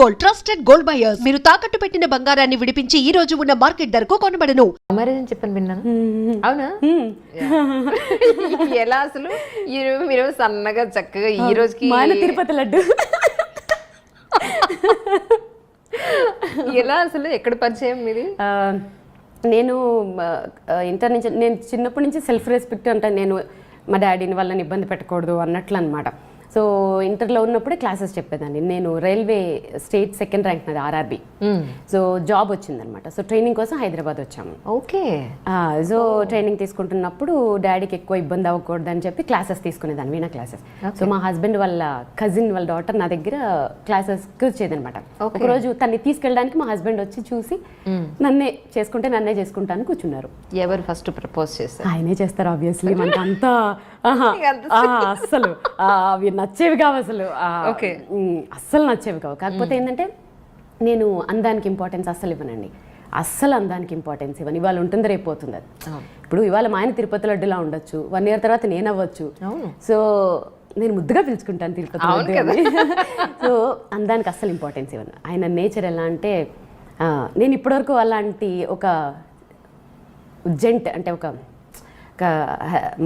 Gold trusted gold buyers. మీరు తాకట్టు పెట్టిన బంగారాన్ని విడిపించి ఈ రోజు ఉన్న మార్కెట్ ధరకు కొనబడను. మ్యారేజ్ అని చెప్పని విన్నాను. అవునా? ఎలా అసలు మీరు సన్నగా చక్కగా ఈ రోజుకి తిరుపతి లడ్డు ఎలా అసలు ఎక్కడ పరిచయం మీది? నేను ఇంటర్ నుంచి, నేను చిన్నప్పటి నుంచి సెల్ఫ్ రెస్పెక్ట్ అంటే నేను మా డాడీని వాళ్ళని ఇబ్బంది పెట్టకూడదు అన్నట్లు అనమాట. సో ఇంటర్లో ఉన్నప్పుడే క్లాసెస్ చెప్పేదాన్ని. నేను రైల్వే స్టేట్ సెకండ్ ర్యాంక్ నాది ఆర్ఆర్బి. సో జాబ్ వచ్చిందనమాట. సో ట్రైనింగ్ కోసం హైదరాబాద్ వచ్చాము. ఓకే. సో ట్రైనింగ్ తీసుకుంటున్నప్పుడు డాడీకి ఎక్కువ ఇబ్బంది అవ్వకూడదు అని చెప్పి క్లాసెస్ తీసుకునేదాన్ని, వీణా క్లాసెస్. సో మా హస్బెండ్ వాళ్ళ కజిన్ వాళ్ళ డాటర్ నా దగ్గర క్లాసెస్కి వచ్చేదనమాట. ఒకరోజు తన్ని తీసుకెళ్ళడానికి మా హస్బెండ్ వచ్చి చూసి నన్నే చేసుకుంటాను కూర్చున్నారు. ఎవరు ఫస్ట్ ప్రపోజ్ చేస్తారు? ఆయనే చేస్తారు ఆబ్వియస్లీ. మనకి అంతా అస్సలు అవి నచ్చేవి కావు అసలు. అస్సలు నచ్చేవి కావు. కాకపోతే ఏంటంటే నేను అందానికి ఇంపార్టెన్స్ అస్సలు ఇవ్వనండి. అస్సలు అందానికి ఇంపార్టెన్స్ ఇవ్వను. ఇవాళ ఉంటుంది రేపు పోతుంది అది. ఇప్పుడు ఇవాళ మా ఆయన తిరుపతి లడ్డులా ఉండొచ్చు, 1 year తర్వాత నేను అవ్వచ్చు. సో నేను ముద్దుగా పిలుచుకుంటాను తిరుపతి లడ్డు. సో అందానికి అస్సలు ఇంపార్టెన్స్ ఇవ్వను. ఆయన నేచర్ ఎలా అంటే, నేను ఇప్పటివరకు అలాంటి ఒక జెంట్ అంటే ఒక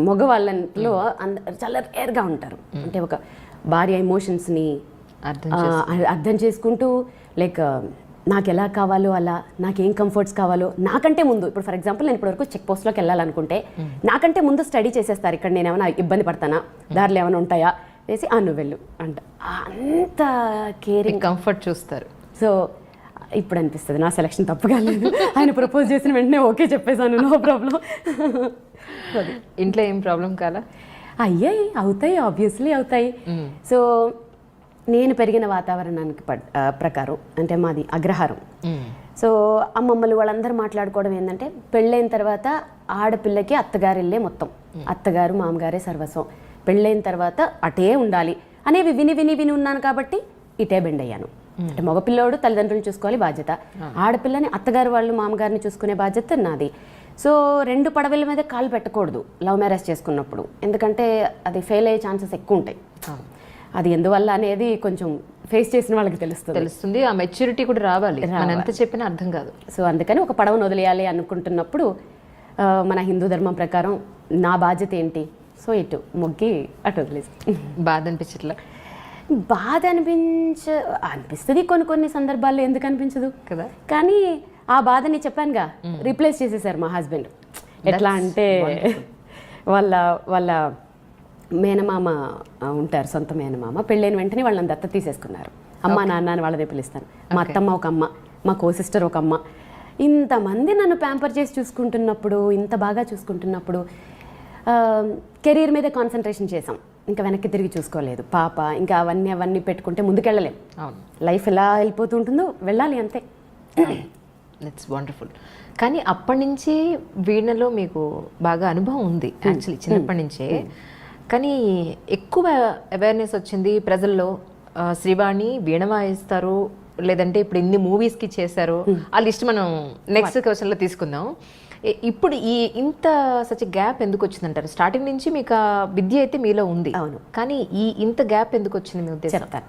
మగవాళ్ళలో చాలా రేర్గా ఉంటారు. అంటే ఒక భార్య ఎమోషన్స్ని అర్థం చేసుకుంటూ, లైక్ నాకు ఎలా కావాలో అలా, నాకేం కంఫర్ట్స్ కావాలో నాకంటే ముందు. ఇప్పుడు ఫర్ ఎగ్జాంపుల్ నేను ఇప్పటివరకు చెక్ పోస్ట్లోకి వెళ్ళాలనుకుంటే నాకంటే ముందు స్టడీ చేసేస్తారు. ఇక్కడ నేను ఏమైనా ఇబ్బంది పడతానా, దారిలో ఏమైనా ఉంటాయా వేసి నువ్వు వెళ్ళు అంట. అంత కేరింగ్, కంఫర్ట్ చూస్తారు. సో ఇప్పుడు అనిపిస్తుంది నా సెలక్షన్ తప్పు కాలేదు. ఆయన ప్రపోజ్ చేసిన వెంటనే ఓకే చెప్పేశాను, నో ప్రాబ్లం. ఇంట్లో ఏం ప్రాబ్లం కాలా? అవుతాయి, ఆబ్వియస్లీ అవుతాయి. సో నేను పెరిగిన వాతావరణానికి ప్రకారం అంటే మాది అగ్రహారం. సో అమ్మమ్మలు వాళ్ళందరూ మాట్లాడుకోవడం ఏంటంటే, పెళ్ళైన తర్వాత ఆడపిల్లకి అత్తగారిల్లే మొత్తం, అత్తగారు మామగారే సర్వస్వం, పెళ్ళైన తర్వాత అటే ఉండాలి అనేవి విని ఉన్నాను. కాబట్టి ఇటే బెండ్ అయ్యాను. అంటే మగపిల్లోడు తల్లిదండ్రులను చూసుకోవాలి బాధ్యత, ఆడపిల్లని అత్తగారు వాళ్ళు మామగారిని చూసుకునే బాధ్యత నాది. సో 2 పడవల మీద కాలు పెట్టకూడదు లవ్ మ్యారేజ్ చేసుకున్నప్పుడు, ఎందుకంటే అది ఫెయిల్ అయ్యే ఛాన్సెస్ ఎక్కువ ఉంటాయి. అది ఎందువల్ల అనేది కొంచెం ఫేస్ చేసిన వాళ్ళకి తెలుస్తుంది. ఆ మెచ్యూరిటీ కూడా రావాలి, ఎంత చెప్పినా అర్థం కాదు. సో అందుకని ఒక పడవను వదిలేయాలి అనుకుంటున్నప్పుడు మన హిందూ ధర్మం ప్రకారం నా బాధ్యత ఏంటి, సో ఇటు మొగ్గి అటు వదిలేసి. బాధ అనిపించట్లా? బాధ అనిపిస్తుంది కొన్ని సందర్భాల్లో, ఎందుకు అనిపించదు కదా. కానీ ఆ బాధని చెప్పానుగా, రీప్లేస్ చేసేసారు మా హస్బెండ్. ఎట్లా అంటే వాళ్ళ మేనమామ ఉంటారు, సొంత మేనమామ. పెళ్ళైన వెంటనే వాళ్ళని దత్త తీసేసుకున్నారు. అమ్మ నాన్న అని వాళ్ళదే పిలుస్తాను. మా అత్తమ్మ ఒక అమ్మ, మా కో-సిస్టర్ ఒక అమ్మ. ఇంతమంది నన్ను ప్యాంపర్ చేసి చూసుకుంటున్నప్పుడు, ఇంత బాగా చూసుకుంటున్నప్పుడు కెరీర్ మీద కాన్సన్ట్రేషన్ చేసాం. ఇంకా వెనక్కి తిరిగి చూసుకోలేదు. పాప ఇంకా అవన్నీ పెట్టుకుంటే ముందుకెళ్ళలేం. లైఫ్ ఎలా వెళ్ళిపోతూ ఉంటుందో వెళ్ళాలి అంతే. It's wonderful. కానీ అప్పటి నుంచి వీణలో మీకు బాగా అనుభవం ఉంది యాక్చువల్లీ, చిన్నప్పటి నుంచే. కానీ ఎక్కువ అవేర్నెస్ వచ్చింది ప్రజల్లో, శ్రీవాణి వీణ వాయిస్తారు, లేదంటే ఇప్పుడు ఇన్ని మూవీస్కి చేశారు. ఆ లిస్ట్ మనం నెక్స్ట్ క్వశ్చన్లో తీసుకుందాం. ఇప్పుడు ఇంత సచ్ గ్యాప్ ఎందుకు వచ్చిందంటారు? స్టార్టింగ్ నుంచి మీకు ఆ విద్య అయితే మీలో ఉంది, అవును, కానీ ఇంత గ్యాప్ ఎందుకు వచ్చింది మీ ఉద్దేశం? చెప్తాను.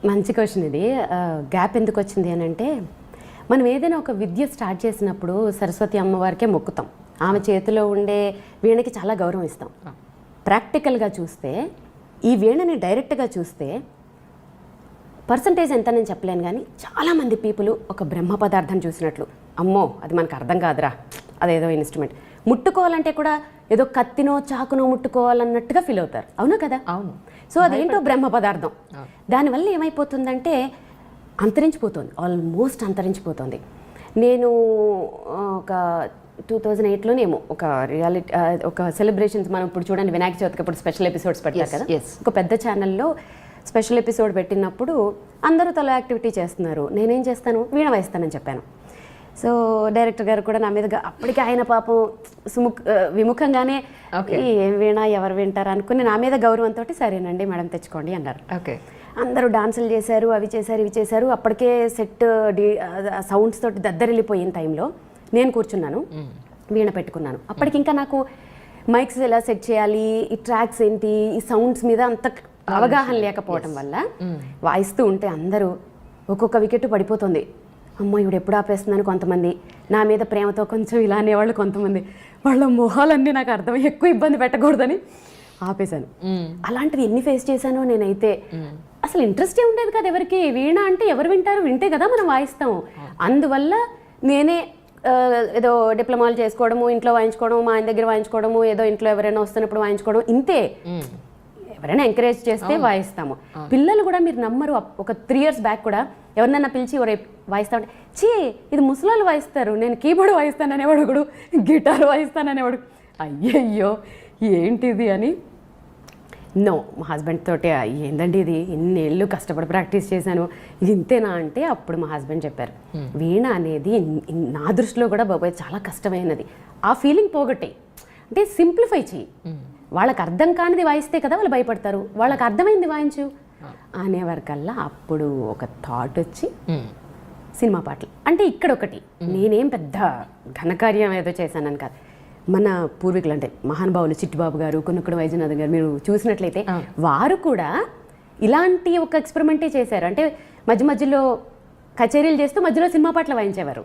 మంచి క్వశ్చన్ ఇది. గ్యాప్ ఎందుకు వచ్చింది అని అంటే, మనం ఏదైనా ఒక విద్య స్టార్ట్ చేసినప్పుడు సరస్వతి అమ్మవారికే మొక్కుతాం. ఆమె చేతిలో ఉండే వీణకి చాలా గౌరవం ఇస్తాం. ప్రాక్టికల్గా చూస్తే, ఈ వీణని డైరెక్ట్గా చూస్తే పర్సంటేజ్ ఎంత నేను చెప్పలేను, కానీ చాలామంది పీపుల్ ఒక బ్రహ్మ పదార్థం చూసినట్లు, అమ్మో అది మనకు అర్థం కాదురా, అదేదో ఇన్స్ట్రుమెంట్, ముట్టుకోవాలంటే కూడా ఏదో కత్తినో చాకునో ముట్టుకోవాలన్నట్టుగా ఫీల్ అవుతారు. అవునా కదా? అవును. సో అదేంటో బ్రహ్మ పదార్థం. దానివల్ల ఏమైపోతుందంటే అంతరించిపోతుంది, ఆల్మోస్ట్ అంతరించిపోతుంది. నేను ఒక 2008లోనేమో ఒక సెలబ్రేషన్స్, మనం ఇప్పుడు చూడండి వినాయక చవితికి ఇప్పుడు స్పెషల్ ఎపిసోడ్స్ పెట్టారు కదా, ఒక పెద్ద ఛానల్లో స్పెషల్ ఎపిసోడ్ పెట్టినప్పుడు అందరూ తల యాక్టివిటీ చేస్తున్నారు, నేనేం చేస్తాను, వీణ వాయిస్తానని చెప్పాను. సో డైరెక్టర్ గారు కూడా నా మీదుగా, అప్పటికి ఆయన పాపం విముఖంగానే ఏం వీణ ఎవరు వింటారు అనుకుని నా మీద గౌరవంతో సరేనండి మేడం తెచ్చుకోండి అన్నారు. ఓకే, అందరూ డాన్సులు చేశారు, అవి చేశారు ఇవి చేశారు. అప్పటికే సెట్ సౌండ్స్ తోటి దద్దరిల్లిపోయిన టైంలో నేను కూర్చున్నాను, వీణ పెట్టుకున్నాను. అప్పటికి ఇంకా నాకు మైక్స్ ఎలా సెట్ చేయాలి, ఈ ట్రాక్స్ ఏంటి, ఈ సౌండ్స్ మీద అంత అవగాహన లేకపోవటం వల్ల వాయిస్తూ ఉంటే అందరూ ఒక్కొక్క వికెట్ పడిపోతుంది. అమ్మో ఇవిడు ఎప్పుడు ఆపేస్తుందని కొంతమంది, నా మీద ప్రేమతో కొంచెం ఇలా అనేవాళ్ళు కొంతమంది, వాళ్ళ మొహాలన్నీ నాకు అర్థమై ఎక్కువ ఇబ్బంది పెట్టకూడదని ఆపేశాను. అలాంటివి ఎన్ని ఫేస్ చేశానో నేనైతే. అసలు ఇంట్రెస్టే ఉండేది కదా ఎవరికి. వీణ అంటే ఎవరు వింటారు, వింటే కదా మనం వాయిస్తాము. అందువల్ల నేనే ఏదో డిప్లొమాలు చేసుకోవడము, ఇంట్లో వాయించుకోవడము, మా ఆయన దగ్గర వాయించుకోవడము, ఏదో ఇంట్లో ఎవరైనా వస్తున్నప్పుడు వాయించుకోవడం, ఇంతే. ఎవరైనా ఎంకరేజ్ చేస్తే వాయిస్తాము. పిల్లలు కూడా మీరు నమ్మరు, ఒక 3 years బ్యాక్ కూడా ఎవరినైనా పిలిచి వాయిస్తా ఉంటే, చీ ఇది ముసలాళ్ళు వాయిస్తారు, నేను కీబోర్డ్ వాయిస్తాననేవాడు, ఒకడు గిటార్ వాయిస్తాననేవాడు. అయ్యయ్యో ఏంటిది అని. నో, మా హస్బెండ్ తోటి ఏందండి ఇది, ఇన్నేళ్ళు కష్టపడి ప్రాక్టీస్ చేశాను, ఇది ఇంతేనా అంటే అప్పుడు మా హస్బెండ్ చెప్పారు, వీణ అనేది నా దృష్టిలో కూడా బాబాయ్ చాలా కష్టమైనది. ఆ ఫీలింగ్ పోగొట్టే, అంటే సింప్లిఫై చెయ్యి. వాళ్ళకి అర్థం కానిది వాయిస్తే కదా వాళ్ళు భయపడతారు, వాళ్ళకి అర్థమైంది వాయించు అనేవారికల్లా అప్పుడు ఒక థాట్ వచ్చి సినిమా పాటలు. అంటే ఇక్కడ ఒకటి, నేనేం పెద్ద ఘనకార్యం ఏదో చేశానని కాదు, మన పూర్వీకులు అంటే మహానుభావులు చిట్టిబాబు గారు, కొనుక్కుడు వైద్యనాథన్ గారు మీరు చూసినట్లయితే వారు కూడా ఇలాంటి ఒక ఎక్స్పెరిమెంటే చేశారు. అంటే మధ్య మధ్యలో కచేరీలు చేస్తూ మధ్యలో సినిమా పాటలు వాయించేవారు.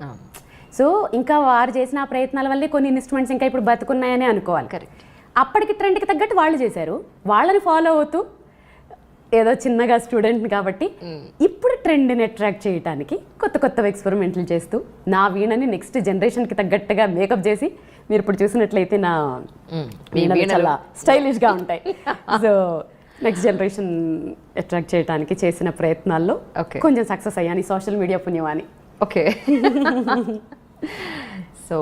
సో ఇంకా వారు చేసిన ఆ ప్రయత్నాల వల్లే కొన్ని ఇన్స్ట్రుమెంట్స్ ఇంకా ఇప్పుడు బతుకున్నాయని అనుకోవాలి. కరెక్ట్. అప్పటికి ట్రెండ్కి తగ్గట్టు వాళ్ళు చేశారు, వాళ్ళని ఫాలో అవుతూ ఏదో చిన్నగా స్టూడెంట్ కాబట్టి ఇప్పుడు ట్రెండ్ని అట్రాక్ట్ చేయడానికి కొత్త కొత్త ఎక్స్పెరిమెంట్లు చేస్తూ నా వీణని నెక్స్ట్ జనరేషన్కి తగ్గట్టుగా మేకప్ చేసి మీరు ఇప్పుడు చూసినట్లయితే నా వీణలు చాలా స్టైలిష్గా ఉంటాయి. సో నెక్స్ట్ జనరేషన్ అట్రాక్ట్ చేయడానికి చేసిన ప్రయత్నాల్లో కొంచెం సక్సెస్ అయ్యాను, సోషల్ మీడియా పుణ్యమాని. ఓకే. సో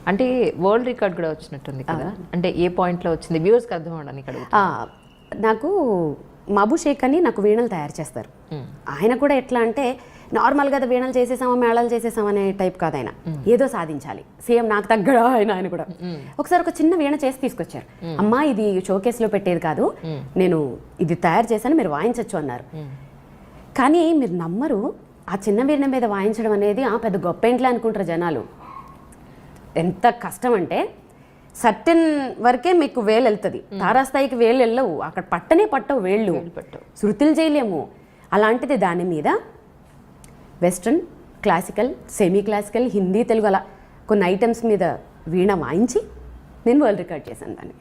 అంటే వరల్డ్ రికార్డ్ కూడా వచ్చినట్టుంది కదా, అంటే ఏ పాయింట్లో వచ్చింది వ్యూవర్స్కి అర్థం అవడానికి అడుగుతా. నాకు మబు షేక్ అని నాకు వీణలు తయారు చేస్తారు. ఆయన కూడా ఎట్లా అంటే నార్మల్గా వీణలు చేసేసామా మేళాలు చేసేసామా అనే టైప్ కాదు ఆయన, ఏదో సాధించాలి, సేమ్ నాకు తగ్గడా ఆయన కూడా. ఒకసారి ఒక చిన్న వీణ చేసి తీసుకొచ్చారు, అమ్మా ఇది షోకేస్లో పెట్టేది కాదు, నేను ఇది తయారు చేశాను మీరు వాయించవచ్చు అన్నారు. కానీ మీరు నమ్మరు, ఆ చిన్న వీణ మీద వాయించడం అనేది పెద్ద గొప్ప ఇంట్లో అనుకుంటారు జనాలు. ఎంత కష్టం అంటే సర్టెన్ వరకే మీకు వేలు వెళ్తుంది, తారాస్థాయికి వేలు వెళ్ళవు, అక్కడ పట్టవు వేళ్ళు, శృతులు చేయలేము. అలాంటిది దాని మీద western, classical, semi classical, Hindi, Telugu అలా కొన్ని ఐటమ్స్ మీద వీణ వాయించి నేను వరల్డ్ రికార్డ్ చేశాను దాన్ని.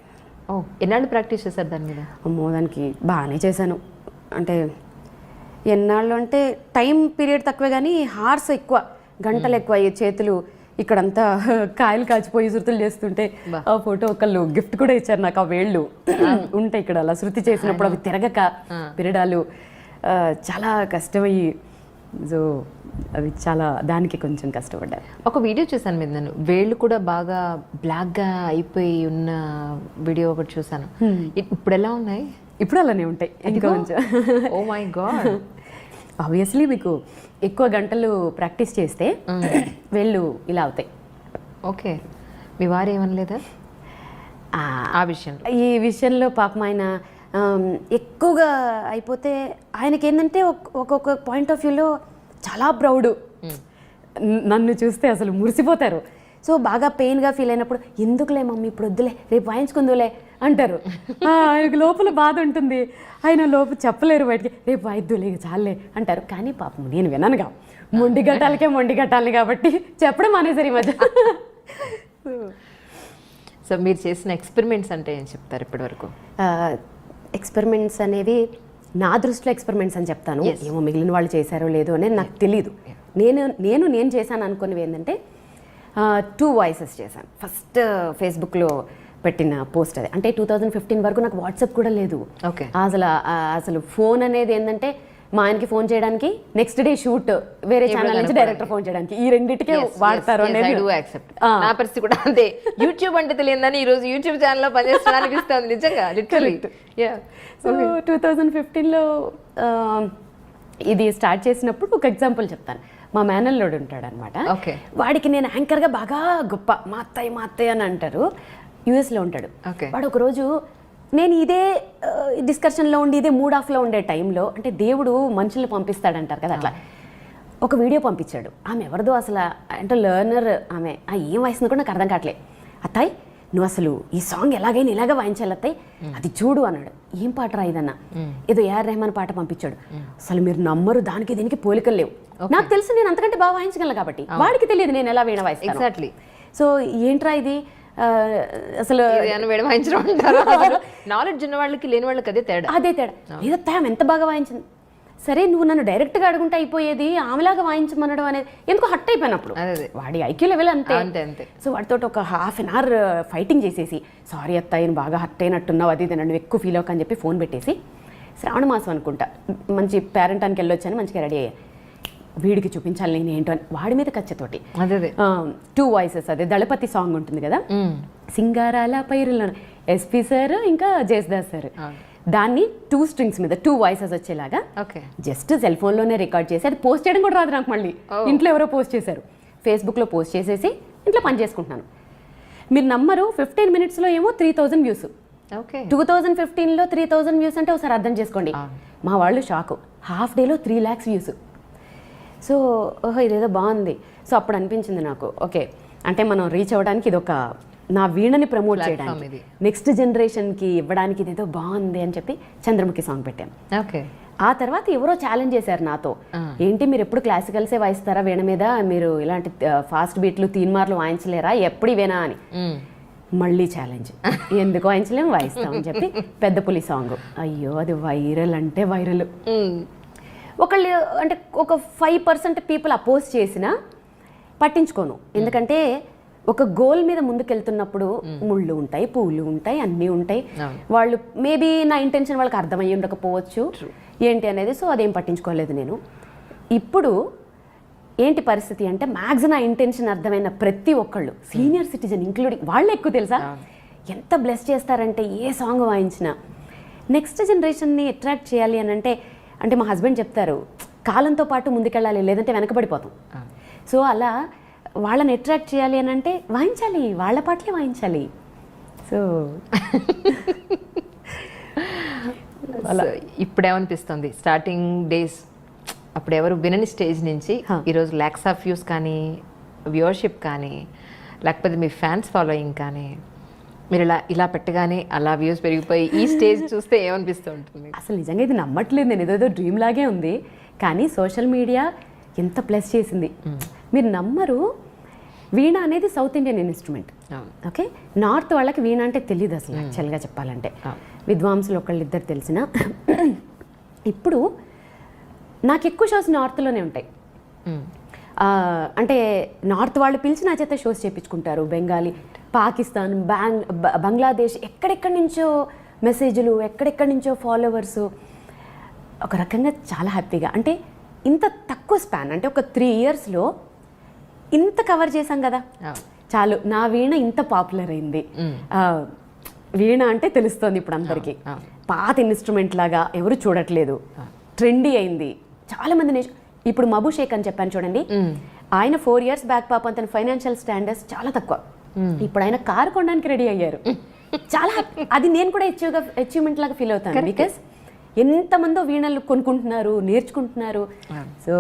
ఎన్నాళ్ళు ప్రాక్టీస్ చేశారు దాని మీద? అమ్మో దానికి బాగానే చేశాను. అంటే ఎన్నాళ్ళు అంటే టైం పీరియడ్ తక్కువే కానీ హార్స్ ఎక్కువ, గంటలు ఎక్కువ. చేతులు ఇక్కడంతా కాయలు కాచిపోయి శృతులు చేస్తుంటే ఆ ఫోటో ఒకళ్ళు గిఫ్ట్ కూడా ఇచ్చారు నాకు, ఆ వేళ్ళు ఉంటాయి ఇక్కడ అలా శృతి చేసినప్పుడు అవి తిరగక పిరడాలు చాలా కష్టమయ్యి. సో అవి చాలా దానికి కొంచెం కష్టపడ్డారు. ఒక వీడియో చూసాను మీద, నేను వేళ్ళు కూడా బాగా బ్లాక్గా అయిపోయి ఉన్న వీడియో ఒకటి చూసాను. ఇప్పుడు ఎలా ఉన్నాయి? ఇప్పుడు అలానే ఉంటాయి ఇంకా కొంచెం. Oh my God. ఆబ్వియస్లీ మీకు ఎక్కువ గంటలు ప్రాక్టీస్ చేస్తే వేళ్ళు ఇలా అవుతాయి. ఓకే, మీ వారు ఏమనలేదా ఆ విషయంలో? ఈ విషయంలో పాపం ఆయన ఎక్కువగా అయిపోతే ఆయనకి ఏంటంటే ఒక్కొక్క పాయింట్ ఆఫ్ వ్యూలో చాలా ప్రౌడ్, నన్ను చూస్తే అసలు మురిసిపోతారు. సో బాగా పెయిన్గా ఫీల్ అయినప్పుడు ఎందుకులే మమ్మీ ఇప్పుడు వద్దులే రేపు వాయించుకుందులే అంటారు. ఆయనకు లోపల బాధ ఉంటుంది, ఆయన లోపల చెప్పలేరు బయటికి, రేపు వాయిద్దులే చాలే అంటారు. కానీ పాపం నేను విననుగా, మొండి గట్టాలి కాబట్టి చెప్పడం మానేసారు ఈ మధ్య. సో మీరు చేసిన ఎక్స్పెరిమెంట్స్ అంటే ఏం చెప్తారు ఇప్పటి వరకు? ఎక్స్పెరిమెంట్స్ అనేవి నా దృష్టిలో ఎక్స్పెరిమెంట్స్ అని చెప్తాను, ఏమో మిగిలిన వాళ్ళు చేశారో లేదో అనేది నాకు తెలీదు. నేను చేశాను అనుకునేవి ఏంటంటే 2 వాయిసెస్ చేశాను. ఫస్ట్ ఫేస్బుక్లో పెట్టిన పోస్ట్ అది, అంటే 2015 వరకు నాకు వాట్సాప్ కూడా లేదు. ఓకే. అసలు ఫోన్ అనేది ఏంటంటే మా ఆయనకి ఫోన్ చేయడానికి, నెక్స్ట్ డే షూట్ వేరే ఛానల్ నుంచి డైరెక్టర్ ఫోన్ చేయడానికి, ఈ రెండింటికే వాడతారు అనేది. నా పరిస్థితి కూడా అంతే. యూట్యూబ్ అంటే తెలియదని ఈ రోజు యూట్యూబ్ ఛానల్లో పనిచేస్తున్నా అనిపిస్తుంది నిజంగా. సో 2015లో ఇది స్టార్ట్ చేసినప్పుడు ఒక ఎగ్జాంపుల్ చెప్తాను. మా మేనల్లోడు ఉంటాడు అనమాట, వాడికి నేను యాంకర్గా బాగా గొప్ప మా అత్తయ్య అని అంటారు, యూఎస్లో ఉంటాడు. వాడు ఒకరోజు నేను ఇదే డిస్కషన్లో ఉండి ఇదే మూడ్ ఆఫ్లో ఉండే టైంలో, అంటే దేవుడు మనుషుల్ని పంపిస్తాడంటారు కదా, అట్లా ఒక వీడియో పంపించాడు. ఆమె ఎవరిదో అసలు అంటే లెర్నర్ ఆమె, ఏం వయసుందో కూడా నాకు అర్థం కావట్లేదు. అత్తాయ్ నువ్వు అసలు ఈ సాంగ్ ఎలాగైనా ఇలాగ వాయించాలత్తాయి, అది చూడు అన్నాడు. ఏం పాట రా ఇదన్నా, ఏదో ఏఆర్ రెహమాన్ పాట పంపించాడు. అసలు మీరు నమ్మరు, దానికి దీనికి పోలికలు లేవు. నాకు తెలుసు నేను అంతకంటే బాగా వాయించగలను కాబట్టి, వాడికి తెలియదు నేను ఎలా వీణ వాయిస్తాను. ఎగ్జాక్ట్లీ. సో ఏంట్రా ఇది అసలు నాలెడ్జ్ ఉన్న వాళ్ళకి లేని వాళ్ళకి అదే తేడా. లేదత్తా ఆమె ఎంత బాగా వాయించింది. సరే నువ్వు నన్ను డైరెక్ట్గా అడుగుంటే అయిపోయేది, ఆమెలాగా వాయించమనడం అనేది ఎందుకు హట్ అయిపోయినప్పుడు. వాడి ఐక్యూ లెవెల్ అంతే. సో వాడితో ఒక హాఫ్ అన్ అవర్ ఫైటింగ్ చేసేసి, సారీ అత్త ఆయన బాగా హట్ అయినట్టున్నావు, అది ఇది నన్ను ఎక్కువ ఫీల్ అవ్వక అని చెప్పి ఫోన్ పెట్టేసి, శ్రావణ మాసం అనుకుంటా మంచి పేరెంటానికి వెళ్ళొచ్చాను, మంచిగా రెడీ అయ్యా, వీడికి చూపించాలి నేను ఏంటో అని వాడి మీద కచ్చతోటి 2 వాయిసెస్, అదే దళపతి సాంగ్ ఉంటుంది కదా, సింగారాల పైరులో ఎస్పీ సార్ ఇంకా జయసుదాస్ సార్, దాన్ని 2 స్ట్రింగ్స్ మీద 2 వాయిసెస్ వచ్చేలాగా జస్ట్ సెల్ ఫోన్లోనే రికార్డ్ చేసి, అది పోస్ట్ చేయడం కూడా రాదు నాకు. మళ్ళీ ఇంట్లో ఎవరో పోస్ట్ చేశారు, ఫేస్బుక్లో పోస్ట్ చేసేసి ఇంట్లో పని చేసుకుంటున్నాను. మీరు నమ్మరు, 15 మినిట్స్లో ఏమో 3000 వ్యూస్. 2015లో 3000 వ్యూస్ అంటే ఒకసారి అర్థం చేసుకోండి. మా వాళ్ళు షాకు, హాఫ్ డేలో 3 lakhs వ్యూస్. సో ఓహో ఇదేదో బాగుంది. సో అప్పుడు అనిపించింది నాకు, ఓకే అంటే మనం రీచ్ అవ్వడానికి ఇది ఒక నా వీణని ప్రమోట్ చేయడానికి, నెక్స్ట్ జనరేషన్కి ఇవ్వడానికి ఇదేదో బాగుంది అని చెప్పి చంద్రముఖి సాంగ్ పెట్టాను. ఆ తర్వాత ఎవరో ఛాలెంజ్ చేశారు నాతో, ఏంటి మీరు ఎప్పుడు క్లాసికల్సే వాయిస్తారా వీణ మీద, మీరు ఇలాంటి ఫాస్ట్ బీట్లు తీన్మార్లు వాయించలేరా, ఎప్పుడు ఇవేనా అని. మళ్ళీ ఛాలెంజ్, ఎందుకు వాయించలేము, వాయిస్తాం అని చెప్పి పెద్ద పులి సాంగ్. అయ్యో అది వైరల్ అంటే వైరల్. ఒకళ్ళు అంటే ఒక 5% పీపుల్ అపోజ్ చేసినా పట్టించుకోను, ఎందుకంటే ఒక గోల్ మీద ముందుకెళ్తున్నప్పుడు ముళ్ళు ఉంటాయి, పూలు ఉంటాయి, అన్నీ ఉంటాయి. వాళ్ళు మేబీ నా ఇంటెన్షన్ వాళ్ళకి అర్థమయ్యి ఉండకపోవచ్చు ఏంటి అనేది, సో అదేం పట్టించుకోలేదు నేను. ఇప్పుడు ఏంటి పరిస్థితి అంటే మ్యాక్స్ నా ఇంటెన్షన్ అర్థమైన ప్రతి ఒక్కళ్ళు, సీనియర్ సిటిజన్ ఇంక్లూడింగ్, వాళ్ళు ఎక్కువ తెలుసా ఎంత బ్లెస్ చేస్తారంటే ఏ సాంగ్ వాయించినా. నెక్స్ట్ జనరేషన్ని అట్రాక్ట్ చేయాలి అని అంటే మా హస్బెండ్ చెప్తారు, కాలంతో పాటు ముందుకెళ్ళాలి, లేదంటే వెనకబడిపోతాం. సో అలా వాళ్ళని అట్రాక్ట్ చేయాలి అని అంటే వాయించాలి, వాళ్ళ పాటలే వాయించాలి. సో అలా ఇప్పుడేమనిపిస్తుంది, స్టార్టింగ్ డేస్ అప్పుడు ఎవరు వినని స్టేజ్ నుంచి ఈరోజు lakhs of views కానీ, వ్యూవర్షిప్ కానీ, లేకపోతే మీ ఫ్యాన్స్ ఫాలోయింగ్ కానీ, మీరు ఇలా పెట్టగానే అలా వ్యూస్ పెరిగిపోయి ఈ స్టేజ్ చూస్తే ఏమనిపిస్తూ ఉంటుంది? అసలు నిజంగా ఇది నమ్మట్లేదు నేను, ఏదో డ్రీమ్ లాగే ఉంది. కానీ సోషల్ మీడియా ఎంత ప్లస్ చేసింది మీరు నమ్మరు. వీణ అనేది south Indian instrument, okay. North వాళ్ళకి వీణ అంటే తెలియదు అసలు యాక్చువల్గా చెప్పాలంటే, విద్వాంసులు ఒకళ్ళిద్దరు తెలిసిన. ఇప్పుడు నాకు ఎక్కువ షోస్ నార్త్లోనే ఉంటాయి. అంటే నార్త్ వాళ్ళు పిలిచి నా చేత షోస్ చేయించుకుంటారు. బెంగాలీ, పాకిస్తాన్, బంగ్లాదేశ్, ఎక్కడెక్కడి నుంచో మెసేజ్లు, ఎక్కడెక్కడి నుంచో ఫాలోవర్సు. ఒక రకంగా చాలా హ్యాపీగా, అంటే ఇంత తక్కువ స్పాన్, అంటే ఒక 3 yearsలో ఇంత కవర్ చేశాం కదా చాలు. నా వీణ ఇంత పాపులర్ అయింది. వీణ అంటే తెలుస్తోంది ఇప్పుడు అందరికీ, పాత ఇన్స్ట్రుమెంట్ లాగా ఎవరు చూడట్లేదు, ట్రెండీ అయింది. చాలా మంది ఇప్పుడు మబు షేక్ అని చెప్పాను చూడండి, ఆయన 4 years బ్యాక్ పాపం తన ఫైనాన్షియల్ స్టాండర్డ్స్ చాలా తక్కువ, ఇప్పుడు ఆయన కారు కొనడానికి రెడీ అయ్యారు. చాలా అది నేను కూడా అచీవ్మెంట్ లాగా ఫీల్ అవుతాను, బికాస్ ఎంతమందో వీణలు కొనుక్కుంటున్నారు, నేర్చుకుంటున్నారు. సో